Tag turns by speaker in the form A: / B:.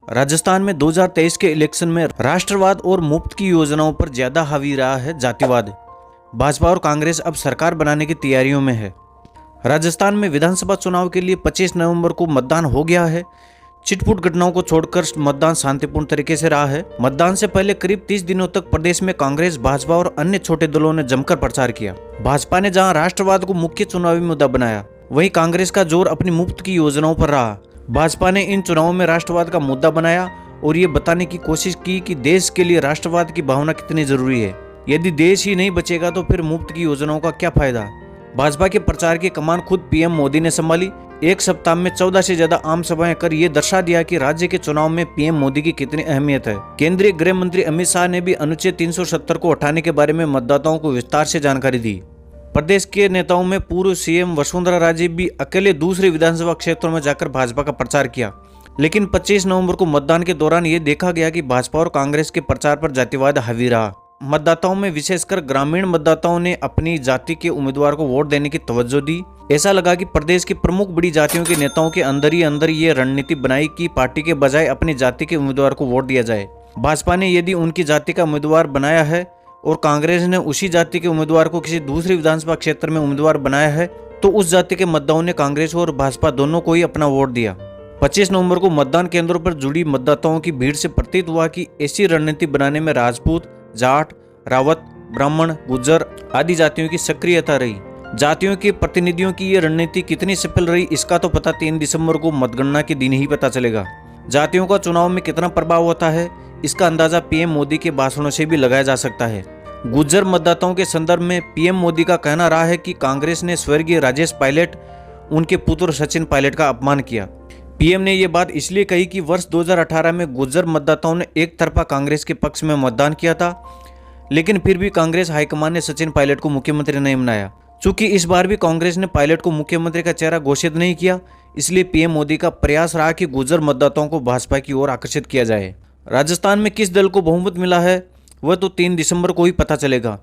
A: राजस्थान में 2023 के इलेक्शन में राष्ट्रवाद और मुफ्त की योजनाओं पर ज्यादा हावी रहा है जातिवाद। भाजपा और कांग्रेस अब सरकार बनाने की तैयारियों में है। राजस्थान में विधानसभा चुनाव के लिए 25 नवंबर को मतदान हो गया है। छिटपुट घटनाओं को छोड़कर मतदान शांतिपूर्ण तरीके से रहा है। मतदान से पहले करीब 30 दिनों तक प्रदेश में कांग्रेस, भाजपा और अन्य छोटे दलों ने जमकर प्रचार किया। भाजपा ने जहां राष्ट्रवाद को मुख्य चुनावी मुद्दा बनाया, वहीं कांग्रेस का जोर अपनी मुफ्त की योजनाओं पर रहा। भाजपा ने इन चुनावों में राष्ट्रवाद का मुद्दा बनाया और ये बताने की कोशिश की कि देश के लिए राष्ट्रवाद की भावना कितनी जरूरी है। यदि देश ही नहीं बचेगा तो फिर मुफ्त की योजनाओं का क्या फायदा। भाजपा के प्रचार की कमान खुद पीएम मोदी ने संभाली। एक सप्ताह में 14 से ज्यादा आम सभाएं कर ये दर्शा दिया कि राज्य के चुनाव में पीएम मोदी की कितनी अहमियत है। केंद्रीय गृह मंत्री अमित शाह ने भी अनुच्छेद 370 को हटाने के बारे में मतदाताओं को विस्तार से जानकारी दी। प्रदेश के नेताओं में पूर्व सीएम वसुंधरा राजे भी अकेले दूसरे विधानसभा क्षेत्रों में जाकर भाजपा का प्रचार किया। लेकिन 25 नवंबर को मतदान के दौरान ये देखा गया कि भाजपा और कांग्रेस के प्रचार पर जातिवाद हावी रहा। मतदाताओं में विशेषकर ग्रामीण मतदाताओं ने अपनी जाति के उम्मीदवार को वोट देने की तवज्जो दी। ऐसा लगा कि प्रदेश की प्रमुख बड़ी जातियों के नेताओं के अंदर ही अंदर ये रणनीति बनाई कि पार्टी के बजाय अपनी जाति के उम्मीदवार को वोट दिया जाए। भाजपा ने यदि उनकी जाति का उम्मीदवार बनाया है और कांग्रेस ने उसी जाति के उम्मीदवार को किसी दूसरे विधानसभा क्षेत्र में उम्मीदवार बनाया है, तो उस जाति के मतदाताओं ने कांग्रेस और भाजपा दोनों को ही अपना वोट दिया। 25 नवंबर को मतदान केंद्रों पर जुड़ी मतदाताओं की भीड़ से प्रतीत हुआ कि ऐसी रणनीति बनाने में राजपूत, जाट, रावत, ब्राह्मण, गुज्जर आदि जातियों की सक्रियता रही। जातियों के प्रतिनिधियों की ये रणनीति कितनी सफल रही, इसका तो पता 3 दिसंबर को मतगणना के दिन ही पता चलेगा। जातियों का चुनाव में कितना प्रभाव होता है, इसका अंदाजा पीएम मोदी के भाषणों से भी लगाया जा सकता है। गुज्जर मतदाताओं के संदर्भ में पीएम मोदी का कहना रहा है कि कांग्रेस ने स्वर्गीय राजेश पायलट, उनके पुत्र सचिन पायलट का अपमान किया। पीएम ने ये बात इसलिए कही कि वर्ष 2018 में गुज्जर मतदाताओं ने एक तरफा कांग्रेस के पक्ष में मतदान किया था, लेकिन फिर भी कांग्रेस हाईकमान ने सचिन पायलट को मुख्यमंत्री नहीं बनाया। चूंकि इस बार भी कांग्रेस ने पायलट को मुख्यमंत्री का चेहरा घोषित नहीं किया, इसलिए पीएम मोदी का प्रयास रहा कि गुज्जर मतदाताओं को भाजपा की ओर आकर्षित किया जाए। राजस्थान में किस दल को बहुमत मिला है, वह तो 3 दिसंबर को ही पता चलेगा।